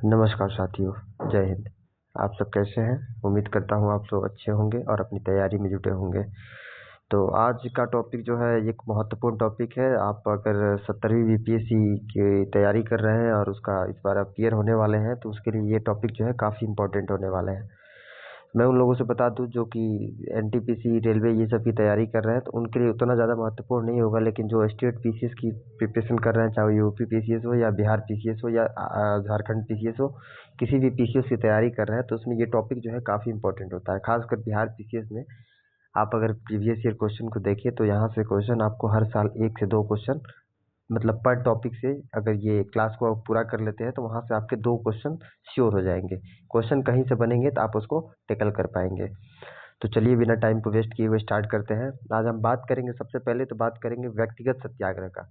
नमस्कार साथियों, जय हिंद। आप सब कैसे हैं? उम्मीद करता हूँ आप सब अच्छे होंगे और अपनी तैयारी में जुटे होंगे। तो आज का टॉपिक जो है एक महत्वपूर्ण टॉपिक है। आप अगर 17वीं बीपीएससी की तैयारी कर रहे हैं और उसका इस बार आप क्लियर होने वाले हैं, तो उसके लिए ये टॉपिक जो है काफ़ी इम्पोर्टेंट होने वाले हैं। मैं उन लोगों से बता दूं जो कि एनटीपीसी, रेलवे ये सब की तैयारी कर रहे हैं, तो उनके लिए उतना ज़्यादा महत्वपूर्ण नहीं होगा। लेकिन जो स्टेट पीसीएस की प्रिपरेशन कर रहे हैं, चाहे यूपी पीसीएस हो या बिहार पीसीएस हो या झारखंड पीसीएस हो, किसी भी पीसीएस की तैयारी कर रहे हैं, तो उसमें ये टॉपिक जो है काफ़ी इंपॉर्टेंट होता है। खासकर बिहार पीसीएस में आप अगर प्रीवियस ईयर क्वेश्चन को देखिए, तो यहाँ से क्वेश्चन आपको हर साल 1 से 2 क्वेश्चन, मतलब पर टॉपिक से अगर ये क्लास को आप पूरा कर लेते हैं, तो वहाँ से आपके 2 क्वेश्चन श्योर हो जाएंगे। क्वेश्चन कहीं से बनेंगे तो आप उसको टैकल कर पाएंगे। तो चलिए बिना टाइम को वेस्ट किए हुए स्टार्ट करते हैं। आज हम बात करेंगे, सबसे पहले तो बात करेंगे व्यक्तिगत सत्याग्रह का।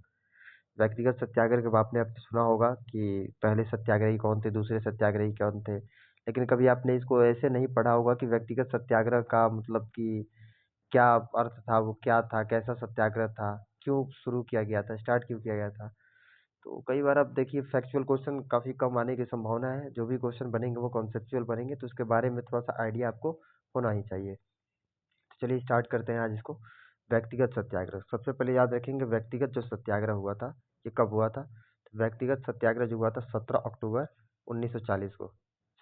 व्यक्तिगत सत्याग्रह के आपने सुना होगा कि पहले सत्याग्रही कौन थे, दूसरे सत्याग्रही कौन थे, लेकिन कभी आपने इसको ऐसे नहीं पढ़ा होगा कि व्यक्तिगत सत्याग्रह का मतलब कि क्या अर्थ था, वो क्या था, कैसा सत्याग्रह था, क्यों शुरू किया गया था, स्टार्ट क्यों किया गया था। तो कई बार आप देखिए फैक्चुअल क्वेश्चन काफ़ी कम आने की संभावना है। जो भी क्वेश्चन बनेंगे वो कॉन्सेप्चुअल बनेंगे, तो उसके बारे में थोड़ा सा आइडिया आपको होना ही चाहिए। तो चलिए स्टार्ट करते हैं आज इसको। व्यक्तिगत सत्याग्रह, सबसे पहले याद रखेंगे व्यक्तिगत जो सत्याग्रह हुआ था ये कब हुआ था। तो व्यक्तिगत सत्याग्रह जो हुआ था 17 अक्टूबर 1940 को।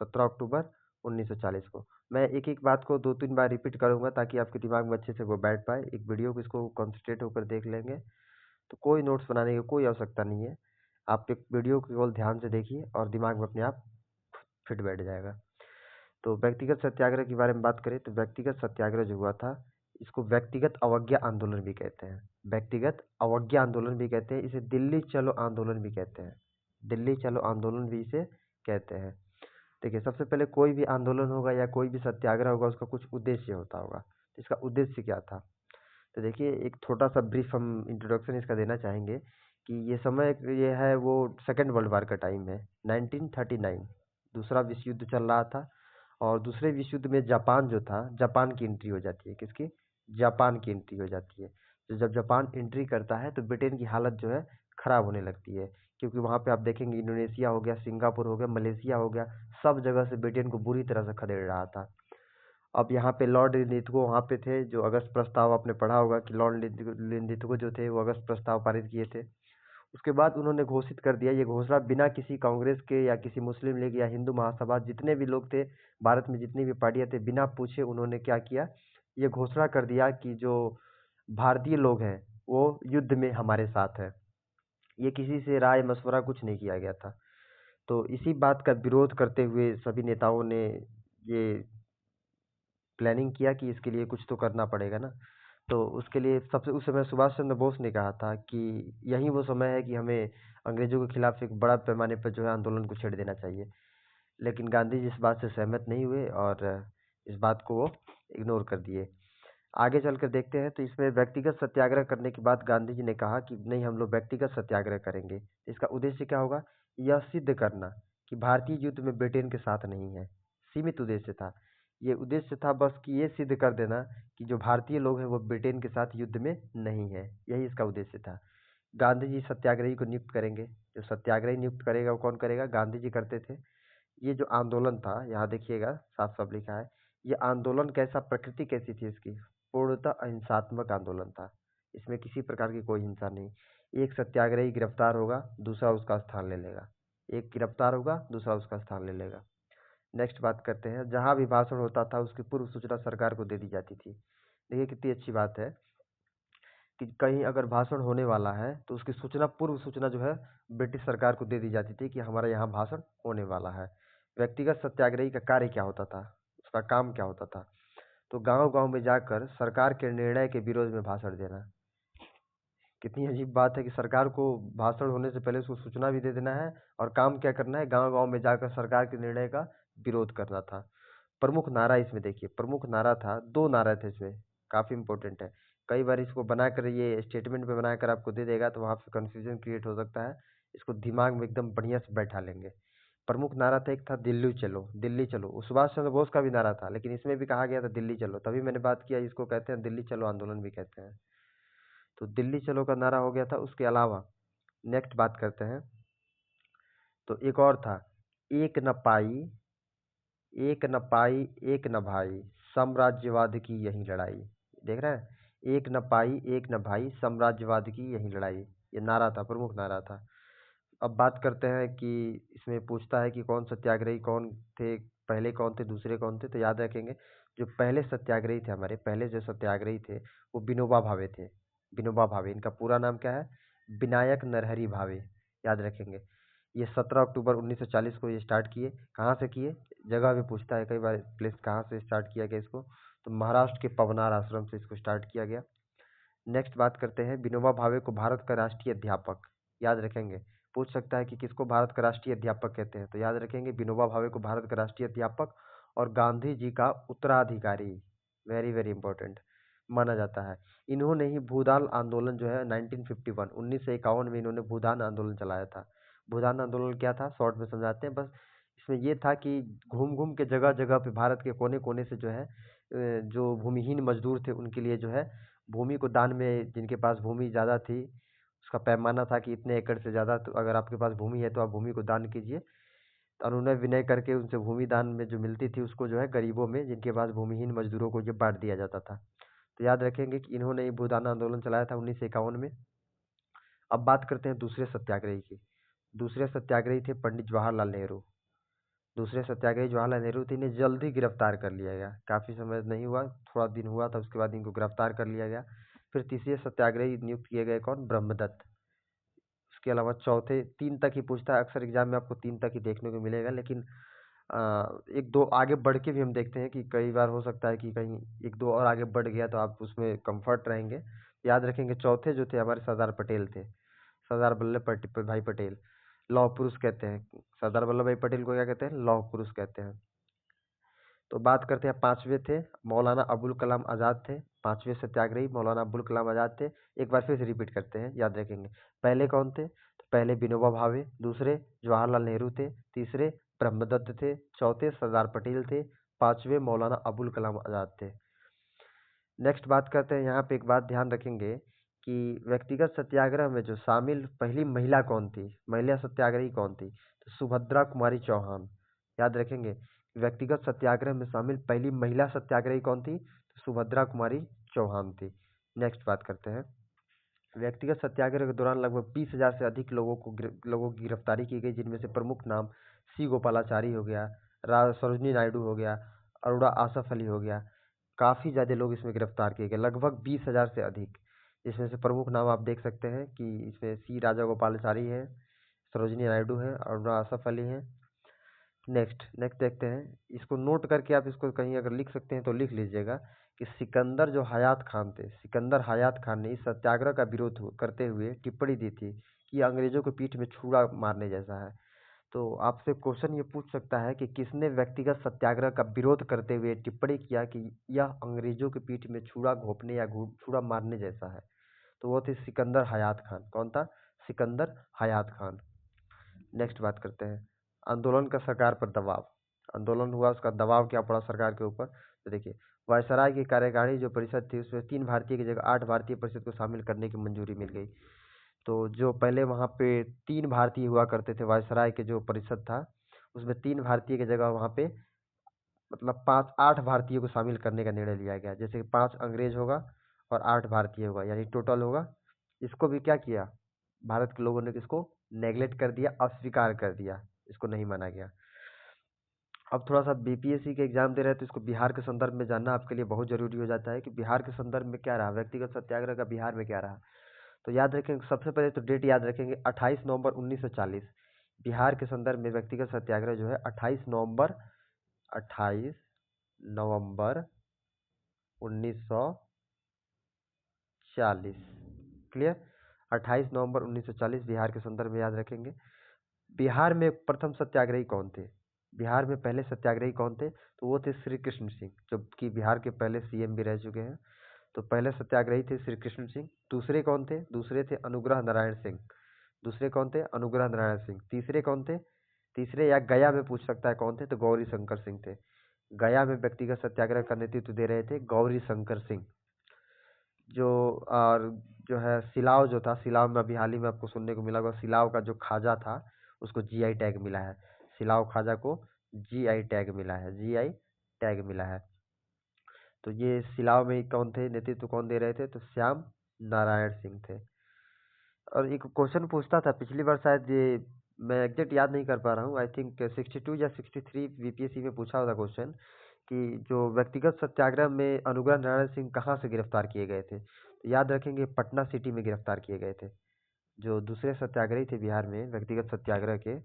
17 अक्टूबर 1940 को। मैं एक एक बात को 2-3 बार रिपीट करूंगा ताकि आपके दिमाग में अच्छे से वो बैठ पाए। एक वीडियो को इसको कॉन्सेंट्रेट होकर देख लेंगे, तो कोई नोट्स बनाने की कोई आवश्यकता नहीं है। आप एक वीडियो को केवल ध्यान से देखिए और दिमाग में अपने आप फिट बैठ जाएगा। तो व्यक्तिगत सत्याग्रह के बारे में बात करें तो व्यक्तिगत सत्याग्रह जो हुआ था, इसको व्यक्तिगत अवज्ञा आंदोलन भी कहते हैं। व्यक्तिगत अवज्ञा आंदोलन भी कहते हैं। इसे दिल्ली चलो आंदोलन भी कहते हैं। दिल्ली चलो आंदोलन भी इसे कहते हैं। देखिए, सबसे पहले कोई भी आंदोलन होगा या कोई भी सत्याग्रह होगा, उसका कुछ उद्देश्य होता होगा। तो इसका उद्देश्य क्या था? तो देखिए, एक छोटा सा ब्रीफ हम इंट्रोडक्शन इसका देना चाहेंगे कि ये समय ये है वो सेकेंड वर्ल्ड वार का टाइम है, 1939। दूसरा विश्व युद्ध चल रहा था और दूसरे विश्व युद्ध में जापान जो था, जापान की एंट्री हो जाती है। किसकी? जापान की एंट्री हो जाती है। तो जब जापान एंट्री करता है तो ब्रिटेन की हालत जो है खराब होने लगती है, क्योंकि वहाँ पे आप देखेंगे इंडोनेशिया हो गया, सिंगापुर हो गया, मलेशिया हो गया, सब जगह से ब्रिटेन को बुरी तरह से खदेड़ रहा था। अब यहाँ पे लॉर्ड लिंथगो वहाँ पे थे, जो अगस्त प्रस्ताव आपने पढ़ा होगा कि लॉर्ड लिंथगो जो थे वो अगस्त प्रस्ताव पारित किए थे। उसके बाद उन्होंने घोषित कर दिया, ये घोषणा बिना किसी कांग्रेस के या किसी मुस्लिम लीग या हिंदू महासभा, जितने भी लोग थे भारत में, जितनी भी पार्टियां थे, बिना पूछे उन्होंने क्या किया, ये घोषणा कर दिया कि जो भारतीय लोग हैं वो युद्ध में हमारे साथ है। ये किसी से राय मशवरा कुछ नहीं किया गया था। तो इसी बात का विरोध करते हुए सभी नेताओं ने ये प्लानिंग किया कि इसके लिए कुछ तो करना पड़ेगा ना। तो उसके लिए सबसे उस समय सुभाष चंद्र बोस ने कहा था कि यही वो समय है कि हमें अंग्रेजों के खिलाफ एक बड़ा पैमाने पर जो है आंदोलन को छेड़ देना चाहिए। लेकिन गांधी जी इस बात से सहमत नहीं हुए और इस बात को वो इग्नोर कर दिए। आगे चलकर देखते हैं, तो इसमें व्यक्तिगत सत्याग्रह करने के बाद गांधी जी ने कहा कि नहीं, हम लोग व्यक्तिगत सत्याग्रह करेंगे। इसका उद्देश्य क्या होगा? यह सिद्ध करना कि भारतीय युद्ध में ब्रिटेन के साथ नहीं है। सीमित उद्देश्य था। ये उद्देश्य था बस कि ये सिद्ध कर देना कि जो भारतीय लोग हैं वो ब्रिटेन के साथ युद्ध में नहीं है। यही इसका उद्देश्य था। गांधी जी सत्याग्रही को नियुक्त करेंगे। जो सत्याग्रही नियुक्त करेगा वो कौन करेगा? गांधी जी करते थे। ये जो आंदोलन था, यहाँ देखिएगा साफ साफ लिखा है, ये आंदोलन कैसा, प्रकृति कैसी थी इसकी? पूर्णतः अहिंसात्मक आंदोलन था। इसमें किसी प्रकार की कोई हिंसा नहीं। एक सत्याग्रही गिरफ्तार होगा, दूसरा उसका स्थान ले लेगा। एक गिरफ्तार होगा, दूसरा उसका स्थान ले लेगा। नेक्स्ट बात करते हैं, जहाँ भी भाषण होता था उसकी पूर्व सूचना सरकार को दे दी जाती थी। देखिए कितनी अच्छी बात है कि कहीं अगर भाषण होने वाला है तो उसकी सूचना, पूर्व सूचना जो है ब्रिटिश सरकार को दे दी जाती थी कि हमारा यहाँ भाषण होने वाला है। व्यक्तिगत सत्याग्रही का कार्य क्या होता था, उसका काम क्या होता था? तो गांव गांव में जाकर सरकार के निर्णय के विरोध में भाषण देना। कितनी अजीब बात है कि सरकार को भाषण होने से पहले उसको सूचना भी दे देना है और काम क्या करना है? गांव गांव में जाकर सरकार के निर्णय का विरोध करना था। प्रमुख नारा इसमें देखिए, प्रमुख नारा था, 2 नारा थे इसमें, काफी इंपॉर्टेंट है। कई बार इसको बनाकर ये स्टेटमेंट में बनाकर आपको दे देगा तो वहां पे कंफ्यूजन क्रिएट हो सकता है। इसको दिमाग में एकदम बढ़िया से बैठा लेंगे। प्रमुख नारा था, एक था दिल्ली चलो, दिल्ली चलो। वो सुभाष चंद्र बोस का भी नारा था, लेकिन इसमें भी कहा गया था दिल्ली चलो, तभी मैंने बात किया, इसको कहते हैं दिल्ली चलो आंदोलन भी कहते हैं। तो दिल्ली चलो का नारा हो गया था। उसके अलावा नेक्स्ट बात करते हैं, तो एक और था, एक न पाई, एक न पाई, एक न भाई, साम्राज्यवाद की यही लड़ाई। देख रहे हैं, एक न पाई, एक न भाई, साम्राज्यवाद की यही लड़ाई, ये नारा था, प्रमुख नारा था। अब बात करते हैं कि इसमें पूछता है कि कौन सत्याग्रही कौन थे, पहले कौन थे, दूसरे कौन थे। तो याद रखेंगे, जो पहले सत्याग्रही थे, हमारे पहले जो सत्याग्रही थे वो विनोबा भावे थे। विनोबा भावे, इनका पूरा नाम क्या है? विनायक नरहरि भावे। याद रखेंगे, ये 17 अक्टूबर 1940 को ये स्टार्ट किए। कहाँ से किए? जगह भी पूछता है कई बार, प्लेस कहाँ से स्टार्ट किया गया इसको, तो महाराष्ट्र के पवनार आश्रम से इसको स्टार्ट किया गया। नेक्स्ट बात करते हैं, विनोबा भावे को भारत का राष्ट्रीय अध्यापक, याद रखेंगे, पूछ सकता है कि किसको भारत का राष्ट्रीय अध्यापक कहते हैं। तो याद रखेंगे, विनोबा भावे को भारत का राष्ट्रीय अध्यापक और गांधी जी का उत्तराधिकारी, वेरी वेरी इंपॉर्टेंट माना जाता है। इन्होंने ही भूदान आंदोलन जो है 1951 1951 में इन्होंने भूदान आंदोलन चलाया था। भूदान आंदोलन क्या था, शॉर्ट में समझाते हैं बस। इसमें ये था कि घूम घूम के जगह जगह पे भारत के कोने कोने से जो है जो भूमिहीन मजदूर थे उनके लिए जो है भूमि को दान में, जिनके पास भूमि ज़्यादा थी, उसका पैमाना था कि इतने एकड़ से ज़्यादा, तो अगर आपके पास भूमि है तो आप भूमि को दान कीजिए। तो अनुनय विनय करके उनसे भूमि दान में जो मिलती थी उसको जो है गरीबों में, जिनके पास भूमिहीन मजदूरों को ये बांट दिया जाता था। तो याद रखेंगे कि इन्होंने ये भूदान आंदोलन चलाया था 1951 में। अब बात करते हैं दूसरे सत्याग्रही की। दूसरे सत्याग्रही थे पंडित जवाहरलाल नेहरू। दूसरे सत्याग्रही जवाहरलाल नेहरू थे, इन्हें जल्दी गिरफ्तार कर लिया गया, काफ़ी समय नहीं हुआ, थोड़ा दिन हुआ था, उसके बाद इनको गिरफ्तार कर लिया गया। फिर तीसरे सत्याग्रही नियुक्त किए गए, कौन? ब्रह्मदत्त। उसके अलावा चौथे, तीन तक ही पूछता है अक्सर एग्जाम में, आपको तीन तक ही देखने को मिलेगा, लेकिन एक दो आगे बढ़ के भी हम देखते हैं कि कई बार हो सकता है कि कहीं एक दो और आगे बढ़ गया तो आप उसमें कंफर्ट रहेंगे। याद रखेंगे, चौथे जो थे हमारे सरदार पटेल थे, सरदार भाई पटेल, लौह पुरुष कहते हैं। सरदार वल्लभ भाई पटेल को क्या कहते हैं? लौह पुरुष कहते हैं। तो बात करते हैं, पांचवे थे मौलाना अबुल कलाम आज़ाद थे। पांचवे सत्याग्रही मौलाना अबुल कलाम आज़ाद थे। एक बार फिर से रिपीट करते हैं, याद रखेंगे। पहले कौन थे? तो पहले विनोबा भावे, दूसरे जवाहरलाल नेहरू थे, तीसरे ब्रह्मदत्त थे, चौथे सरदार पटेल थे, पांचवे मौलाना अबुल कलाम आज़ाद थे। नेक्स्ट बात करते हैं, यहाँ पे एक बात ध्यान रखेंगे कि व्यक्तिगत सत्याग्रह में जो शामिल पहली महिला कौन थी, महिला सत्याग्रही कौन थी? तो सुभद्रा कुमारी चौहान। याद रखेंगे, व्यक्तिगत सत्याग्रह में शामिल पहली महिला सत्याग्रही कौन थी? तो सुभद्रा कुमारी चौहान थी। नेक्स्ट बात करते हैं, व्यक्तिगत सत्याग्रह के दौरान लगभग 20,000 से अधिक लोगों की गिरफ्तारी की गई, जिनमें से प्रमुख नाम सी गोपालाचारी हो गया, सरोजनी नायडू हो गया, अरोड़ा आसफ अली हो गया। काफ़ी ज़्यादा लोग इसमें गिरफ्तार किए गए, लगभग 20,000 से अधिक। इसमें से प्रमुख नाम आप देख सकते हैं कि इसमें सी राजा गोपालाचारी है, सरोजनी नायडू है, अरोड़ा आसफ अली हैं। नेक्स्ट नेक्स्ट देखते हैं, इसको नोट करके आप इसको कहीं अगर लिख सकते हैं तो लिख लीजिएगा कि सिकंदर जो हयात खान थे, सिकंदर हयात खान ने इस सत्याग्रह का विरोध करते हुए टिप्पणी दी थी कि अंग्रेजों के पीठ में छुरा मारने जैसा है। तो आपसे क्वेश्चन ये पूछ सकता है कि किसने व्यक्तिगत सत्याग्रह का विरोध करते हुए टिप्पणी किया कि यह अंग्रेजों के पीठ में छुरा घोंपने या छुरा मारने जैसा है? तो वो थे सिकंदर हयात खान। कौन था? सिकंदर हयात खान। नेक्स्ट बात करते हैं, आंदोलन का सरकार पर दबाव। आंदोलन हुआ, उसका दबाव क्या पड़ा सरकार के ऊपर? तो देखिए, वायसराय की कार्यकारिणी जो परिषद थी उसमें 3 भारतीय की जगह 8 भारतीय परिषद को शामिल करने की मंजूरी मिल गई। तो जो पहले वहाँ पे 3 भारतीय हुआ करते थे, वायसराय के जो परिषद था उसमें 3 भारतीय की जगह वहाँ पे मतलब 8 भारतीयों को शामिल करने का निर्णय लिया गया। जैसे 5 अंग्रेज होगा और 8 भारतीय होगा, यानी टोटल होगा। इसको भी क्या किया, भारत के लोगों ने किसको नेगलेक्ट कर दिया, अस्वीकार कर दिया, इसको नहीं माना गया। अब थोड़ा सा बीपीएससी के एग्जाम दे रहे हैं तो इसको बिहार के संदर्भ में जानना आपके लिए बहुत जरूरी हो जाता है कि बिहार के संदर्भ में क्या रहा, व्यक्तिगत सत्याग्रह का बिहार में क्या रहा। तो याद रखेंगे, सबसे पहले तो डेट याद रखेंगे, 28 नवंबर 1940। बिहार के संदर्भ में व्यक्तिगत सत्याग्रह जो है 28 नवंबर 1940। क्लियर? 28 नवंबर 1940 बिहार के संदर्भ में याद रखेंगे। बिहार में प्रथम सत्याग्रही कौन थे? बिहार में पहले सत्याग्रही कौन थे? तो वो थे श्री कृष्ण सिंह, जो कि बिहार के पहले सीएम भी रह चुके हैं। तो पहले सत्याग्रही थे श्री कृष्ण सिंह। दूसरे कौन थे? दूसरे थे अनुग्रह नारायण सिंह। दूसरे कौन थे? अनुग्रह नारायण सिंह। तीसरे कौन थे? तीसरे या गया में पूछ सकता है कौन थे, तो गौरी शंकर सिंह थे। गया में व्यक्तिगत सत्याग्रह का नेतृत्व दे रहे थे गौरी शंकर सिंह। जो और जो है सिलाव जो था, सिलाव में अभी हाल ही में आपको सुनने को मिला होगा, सिलाव का जो खाजा था उसको जीआई टैग मिला है। सिलाव खाजा को जीआई टैग मिला है, जीआई टैग मिला है। तो ये सिलाव में कौन थे, नेतृत्व कौन दे रहे थे, तो श्याम नारायण सिंह थे। और एक क्वेश्चन पूछता था पिछली बार, शायद ये मैं एग्जैक्ट याद नहीं कर पा रहा हूँ, आई थिंक 62 या 63 बीपीएससी में पूछा होता क्वेश्चन कि जो व्यक्तिगत सत्याग्रह में अनुग्रह नारायण सिंह कहाँ से गिरफ्तार किए गए थे। तो याद रखेंगे पटना सिटी में गिरफ्तार किए गए थे। जो दूसरे सत्याग्रही थे बिहार में व्यक्तिगत सत्याग्रह के,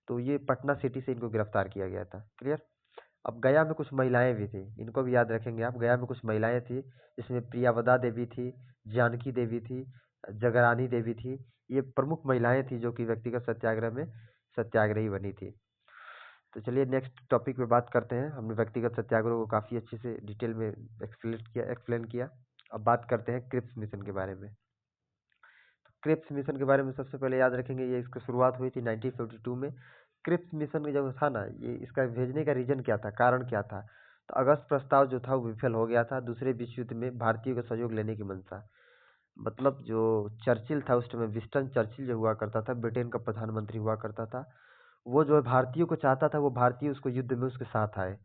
तो ये पटना सिटी से इनको गिरफ्तार किया गया था। क्लियर। अब गया में कुछ महिलाएं भी थी, इनको भी याद रखेंगे आप। गया में कुछ महिलाएं थी, जिसमें प्रियावदा देवी थी, जानकी देवी थी, जगरानी देवी थी। ये प्रमुख महिलाएं थी जो कि व्यक्तिगत सत्याग्रह में सत्याग्रही बनी थी। तो चलिए नेक्स्ट टॉपिक पे बात करते हैं। हमने व्यक्तिगत सत्याग्रह को काफ़ी अच्छे से डिटेल में एक्सप्लेन किया। अब बात करते हैं क्रिप्स मिशन के बारे में। क्रिप्स मिशन के बारे में सबसे पहले याद रखेंगे, ये इसकी शुरुआत हुई थी 1952 में। क्रिप्स मिशन में जब था ना, ये इसका भेजने का रीजन क्या था, कारण क्या था, तो अगस्त प्रस्ताव जो था वो विफल हो गया था दूसरे विश्व युद्ध में भारतीयों का सहयोग लेने की मंशा। मतलब जो चर्चिल था उस समय, विंस्टन चर्चिल जो हुआ करता था, ब्रिटेन का प्रधानमंत्री हुआ करता था, वो जो है भारतीयों को चाहता था वो भारतीय उसको युद्ध में उसके साथ आए,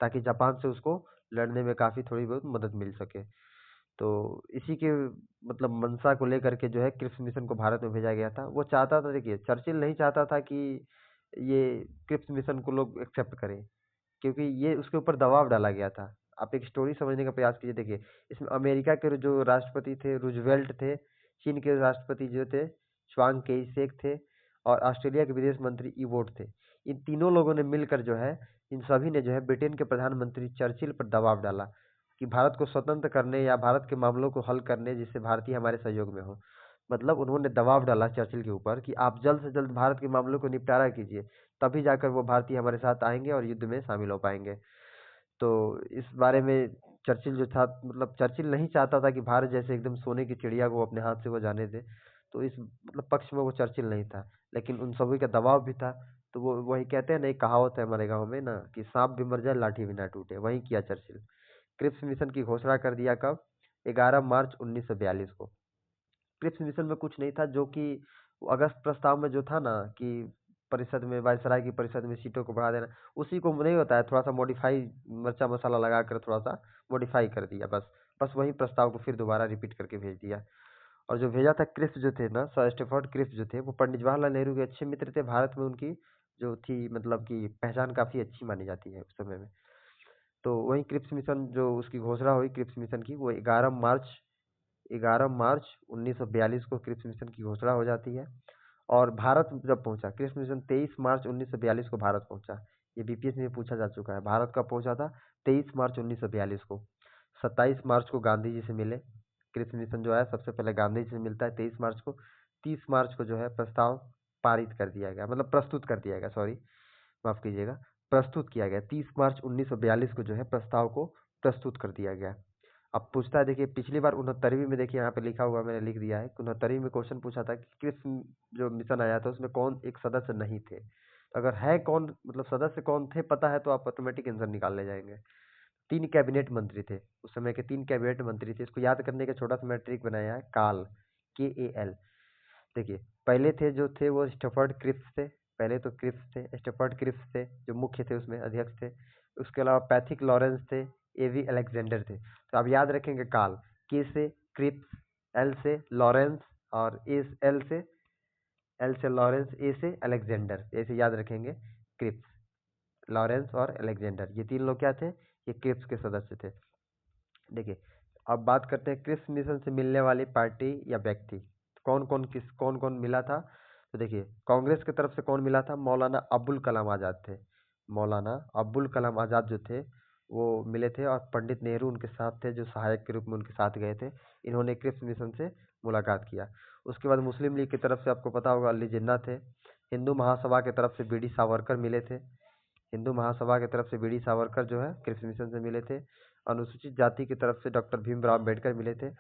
ताकि जापान से उसको लड़ने में काफ़ी थोड़ी बहुत मदद मिल सके। तो इसी के मतलब मंशा को लेकर के जो है क्रिप्स मिशन को भारत में भेजा गया था। वो चाहता था, देखिए चर्चिल नहीं चाहता था कि ये क्रिप्स मिशन को लोग एक्सेप्ट करें, क्योंकि ये उसके ऊपर दबाव डाला गया था। आप एक स्टोरी समझने का प्रयास कीजिए। देखिए इसमें अमेरिका के जो राष्ट्रपति थे रूजवेल्ट थे, चीन के राष्ट्रपति जो थे च्वांग केई शेक थे, और ऑस्ट्रेलिया के विदेश मंत्री इवोट थे। इन तीनों लोगों ने मिलकर जो है, इन सभी ने जो है ब्रिटेन के प्रधानमंत्री चर्चिल पर दबाव डाला कि भारत को स्वतंत्र करने या भारत के मामलों को हल करने जिससे भारतीय हमारे सहयोग में हो। मतलब उन्होंने दबाव डाला चर्चिल के ऊपर कि आप जल्द से जल्द भारत के मामलों को निपटारा कीजिए, तभी जाकर वो भारतीय हमारे साथ आएंगे और युद्ध में शामिल हो पाएंगे। तो इस बारे में चर्चिल जो था, मतलब चर्चिल नहीं चाहता था कि भारत जैसे एकदम सोने की चिड़िया को अपने हाथ से वो जाने दे। तो इस मतलब पक्ष में वो चर्चिल नहीं था, लेकिन उन सभी का दबाव भी था। तो वो वही कहते हैं ना, एक कहावत है हमारे गांव में ना कि सांप भी मर जाए लाठी भी ना टूटे, वही किया चर्चिल। क्रिप्स मिशन की घोषणा कर दिया कब, 11 मार्च 1942 को। क्रिप्स मिशन में कुछ नहीं था, जो कि अगस्त प्रस्ताव में जो था ना कि परिषद में, वायसराय की परिषद में सीटों को बढ़ा देना, उसी को नहीं होता है थोड़ा सा मॉडिफाई, मिर्चा मसाला लगा कर थोड़ा सा मॉडिफाई कर दिया, बस बस वही प्रस्ताव को फिर दोबारा रिपीट करके भेज दिया। और जो भेजा था क्रिप्स जो थे ना, सर स्टेफर्ड क्रिप्स जो थे, वो पंडित जवाहरलाल नेहरू के अच्छे मित्र थे। भारत में उनकी जो थी मतलब कि पहचान काफ़ी अच्छी मानी जाती है उस समय में। तो वही क्रिप्स मिशन जो उसकी घोषणा हुई क्रिप्स मिशन की, वो 11 मार्च 1942 को क्रिप्स मिशन की घोषणा हो जाती है। और भारत जब पहुंचा क्रिप्स मिशन, 23 मार्च 1942 को भारत पहुंचा। ये बीपीएससी में पूछा जा चुका है, भारत कब पहुंचा था, 23 मार्च 1942 को। 27 मार्च को गांधी जी से मिले। क्रिप्स मिशन जो है सबसे पहले गांधी जी से मिलता है 23 मार्च को। 30 मार्च को जो है प्रस्ताव पारित कर दिया गया, मतलब प्रस्तुत कर दिया गया, सॉरी माफ कीजिएगा, प्रस्तुत किया गया। 30 मार्च 1942 को जो है प्रस्ताव को प्रस्तुत कर दिया गया। अब पूछता है, देखिए पिछली बार 69वीं में, देखिए यहाँ पे लिखा हुआ मैंने लिख दिया है, 69वीं में क्वेश्चन पूछा था कि किस जो मिशन आया था उसमें कौन एक सदस्य नहीं थे। तो अगर है कौन, मतलब सदस्य कौन थे पता है, तो आप ऑटोमेटिक आंसर निकाल ले जाएंगे। 3 कैबिनेट मंत्री थे उस समय के, 3 कैबिनेट मंत्री थे। इसको याद करने का छोटा सा मैंने ट्रिक बनाया है, काल, KAL। देखिए पहले थे जो थे वो स्टफर्ड क्रिप्स थे, पहले तो क्रिप्स थे, स्टफर्ड क्रिप्स थे जो मुख्य थे उसमें अध्यक्ष थे। उसके अलावा पैथिक लॉरेंस थे, AV अलेक्जेंडर थे। तो आप याद रखेंगे काल, के से क्रिप्स, एल से लॉरेंस, और एल से लॉरेंस, ए से अलेक्जेंडर, ऐसे याद रखेंगे। क्रिप्स, लॉरेंस और अलेक्जेंडर, ये 3 लोग क्या थे, ये क्रिप्स के सदस्य थे। देखिए अब बात करते हैं क्रिप्स मिशन से मिलने वाली पार्टी या व्यक्ति, कौन कौन मिला था। तो देखिए कांग्रेस की तरफ से कौन मिला था, मौलाना अबुल कलाम आज़ाद थे। मौलाना अबुल कलाम आज़ाद जो थे वो मिले थे, और पंडित नेहरू उनके साथ थे, जो सहायक के रूप में उनके साथ गए थे। इन्होंने क्रिप्स मिशन से मुलाकात किया। उसके बाद मुस्लिम लीग की तरफ से आपको पता होगा अली जिन्ना थे। हिंदू महासभा की तरफ से BD सावरकर मिले थे। हिंदू महासभा की तरफ से BD सावरकर जो है क्रिप्स मिशन से मिले थे। अनुसूचित जाति की तरफ से डॉक्टर भीमराव अम्बेडकर मिले थे।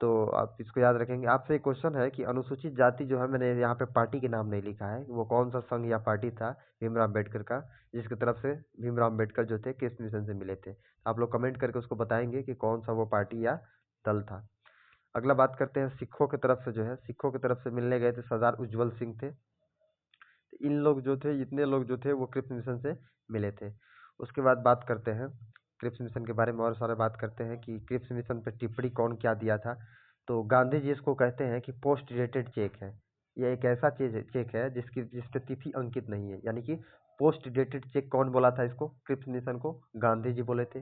तो आप इसको याद रखेंगे। आपसे एक क्वेश्चन है कि अनुसूचित जाति जो है, मैंने यहाँ पे पार्टी के नाम नहीं लिखा है, वो कौन सा संघ या पार्टी था भीमराव अम्बेडकर का, जिसकी तरफ से भीमराव अम्बेडकर जो थे क्रिप्स मिशन से मिले थे। आप लोग कमेंट करके उसको बताएंगे कि कौन सा वो पार्टी या दल था। अगला बात करते हैं सिखों की तरफ से, जो है सिखों की तरफ से मिलने गए थे सरदार उज्जवल सिंह थे। इन लोग जो थे, इतने लोग जो थे वो क्रिप्स मिशन से मिले थे। उसके बाद बात करते हैं क्रिप्स मिशन के बारे में और सारा बात करते हैं कि क्रिप्स मिशन पर टिप्पणी कौन क्या दिया था। तो गांधी जी इसको कहते हैं कि पोस्ट डेटेड चेक है। यह एक ऐसा चेक है जिस पे तिथि अंकित नहीं है, यानी कि पोस्ट डेटेड चेक कौन बोला था इसको, क्रिप्स मिशन को गांधी जी बोले थे।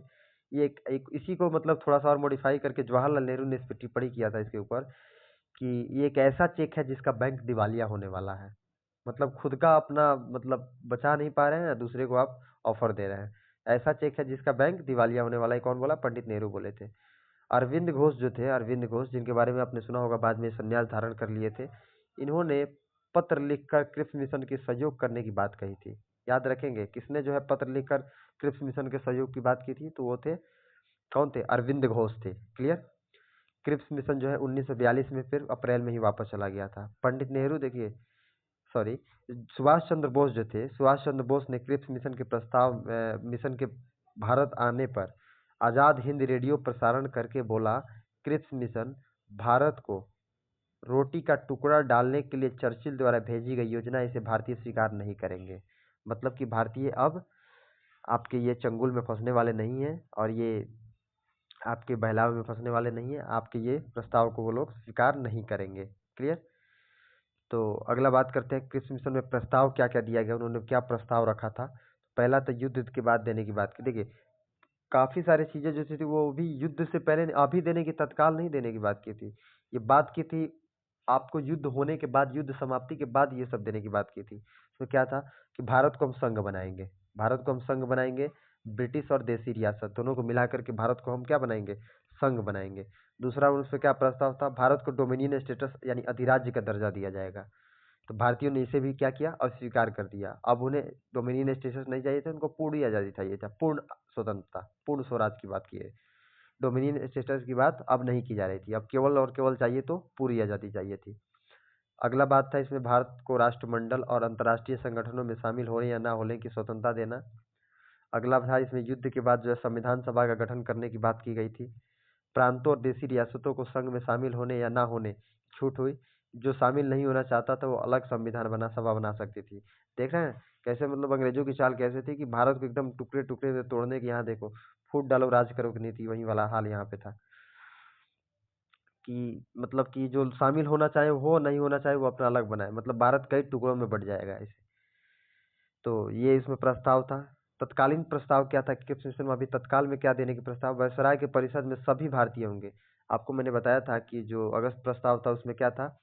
ये एक इसी को मतलब थोड़ा सा और मॉडिफाई करके जवाहरलाल नेहरू ने इस पर टिप्पणी किया था इसके ऊपर कि ये एक ऐसा चेक है जिसका बैंक दिवालिया होने वाला है। मतलब खुद का अपना मतलब बचा नहीं पा रहे हैं, दूसरे को आप ऑफर दे रहे हैं। ऐसा चेक है जिसका बैंक दिवालिया होने वाला है, कौन बोला? पंडित नेहरू बोले थे। अरविंद घोष जो थे, अरविंद घोष जिनके बारे में आपने सुना होगा, बाद में संन्यास धारण कर लिए थे। इन्होंने पत्र लिखकर क्रिप्स मिशन के सहयोग करने की बात कही थी। याद रखेंगे किसने जो है पत्र लिखकर क्रिप्स मिशन के सहयोग की बात की थी, तो वो थे, कौन थे? अरविंद घोष थे। क्लियर? क्रिप्स मिशन जो है 1942 में फिर अप्रैल में ही वापस चला गया था। पंडित नेहरू देखिए, सॉरी, सुभाष चंद्र बोस जो थे, सुभाष चंद्र बोस ने क्रिप्स मिशन के मिशन के भारत आने पर आजाद हिंद रेडियो प्रसारण करके बोला, क्रिप्स मिशन भारत को रोटी का टुकड़ा डालने के लिए चर्चिल द्वारा भेजी गई योजना, इसे भारतीय स्वीकार नहीं करेंगे। मतलब कि भारतीय अब आपके ये चंगुल में फंसने वाले नहीं है और ये आपके बहलावे में फंसने वाले नहीं है। आपके ये प्रस्ताव को वो लोग स्वीकार नहीं करेंगे। क्लियर? तो अगला बात करते हैं क्रिप्स मिशन में प्रस्ताव क्या क्या दिया गया, उन्होंने क्या प्रस्ताव रखा था। पहला तो युद्ध के बाद देने की बात की। देखिए काफी सारी चीजें जो थी वो भी युद्ध से पहले अभी देने की, तत्काल नहीं देने की बात की थी। ये बात की थी आपको युद्ध होने के बाद, युद्ध समाप्ति के बाद ये सब देने की बात की थी। तो क्या था कि भारत को हम संघ बनाएंगे, भारत को हम संघ बनाएंगे, ब्रिटिश और देसी रियासत दोनों को मिलाकर के भारत को हम क्या बनाएंगे? संघ बनाएंगे। दूसरा उसमें क्या प्रस्ताव था? भारत को डोमिनियन स्टेटस यानी अधिराज्य का दर्जा दिया जाएगा। तो भारतीयों ने इसे भी क्या किया? अस्वीकार कर दिया। अब उन्हें डोमिनियन स्टेटस नहीं चाहिए था, उनको पूर्ण आज़ादी चाहिए था, पूर्ण स्वतंत्रता, पूर्ण स्वराज की बात की है। डोमिनियन स्टेटस की बात अब नहीं की जा रही थी, अब केवल और केवल चाहिए तो पूरी आज़ादी चाहिए थी। अगला बात था इसमें भारत को राष्ट्रमंडल और अंतर्राष्ट्रीय संगठनों में शामिल होने या ना होने की स्वतंत्रता देना। अगला था इसमें युद्ध के बाद जो है संविधान सभा का गठन करने की बात की गई थी। प्रांतों और देसी रियासतों को संघ में शामिल होने या ना होने छूट हुई। जो शामिल नहीं होना चाहता था वो अलग संविधान सभा बना सकती थी। देख रहे हैं कैसे मतलब अंग्रेजों की चाल कैसे थी कि भारत को एकदम टुकड़े टुकड़े में तोड़ने की, यहाँ देखो फूट डालो राज करो की नीति, वही वाला हाल यहाँ पे था कि मतलब कि जो शामिल होना चाहे वो, नहीं होना चाहे वो अपना अलग बनाए, मतलब भारत कई टुकड़ों में बट जाएगा ऐसे। तो ये इसमें प्रस्ताव था। तत्कालीन प्रस्ताव क्या था क्रिप्स मिशन में? अभी तत्काल में क्या देने की प्रस्ताव? वायसराय के परिषद में सभी भारतीय होंगे। आपको मैंने बताया था कि जो अगस्त प्रस्ताव था उसमें क्या था?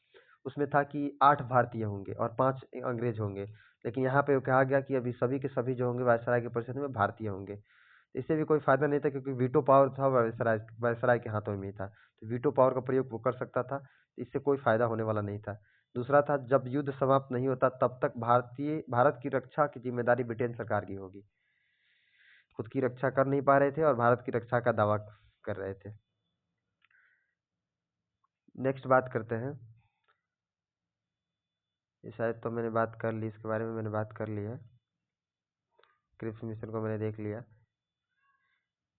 उसमें था कि 8 भारतीय होंगे और 5 अंग्रेज होंगे। लेकिन यहाँ पे कहा गया कि अभी सभी के सभी जो होंगे वायसराय के परिषद में भारतीय होंगे। तो इससे भी कोई फायदा नहीं था क्योंकि वीटो पावर था वायसराय के हाथों में ही था। तो वीटो पावर का प्रयोग वो कर सकता था, इससे कोई फायदा होने वाला नहीं था। दूसरा था जब युद्ध समाप्त नहीं होता तब तक भारत की रक्षा की जिम्मेदारी ब्रिटेन सरकार की होगी। खुद की रक्षा कर नहीं पा रहे थे और भारत की रक्षा का दावा कर रहे थे। नेक्स्ट बात करते हैं, ये शायद तो मैंने बात कर ली, इसके बारे में मैंने बात कर ली है, क्रिप्स मिशन को मैंने देख लिया।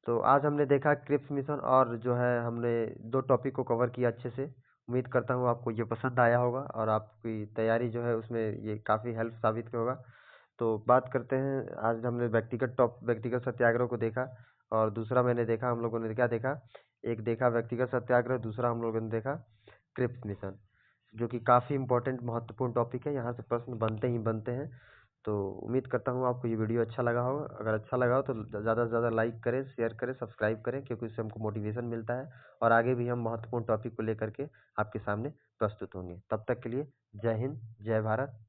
तो आज हमने देखा क्रिप्स मिशन और जो है हमने 2 टॉपिक को कवर किया अच्छे से। उम्मीद करता हूँ आपको ये पसंद आया होगा और आपकी तैयारी जो है उसमें ये काफ़ी हेल्प साबित होगा। तो बात करते हैं, आज हमने व्यक्तिगत सत्याग्रह को देखा और दूसरा मैंने देखा, हम लोगों ने क्या देखा? एक देखा व्यक्तिगत सत्याग्रह, दूसरा हम लोगों ने देखा क्रिप्स मिशन, जो कि काफ़ी इंपॉर्टेंट महत्वपूर्ण टॉपिक है। यहाँ से प्रश्न बनते ही बनते हैं। तो उम्मीद करता हूँ आपको ये वीडियो अच्छा लगा होगा। अगर अच्छा लगा हो तो ज़्यादा से ज़्यादा लाइक करें, शेयर करें, सब्सक्राइब करें, क्योंकि इससे हमको मोटिवेशन मिलता है और आगे भी हम महत्वपूर्ण टॉपिक को लेकर के आपके सामने प्रस्तुत होंगे। तब तक के लिए जय हिंद, जय भारत।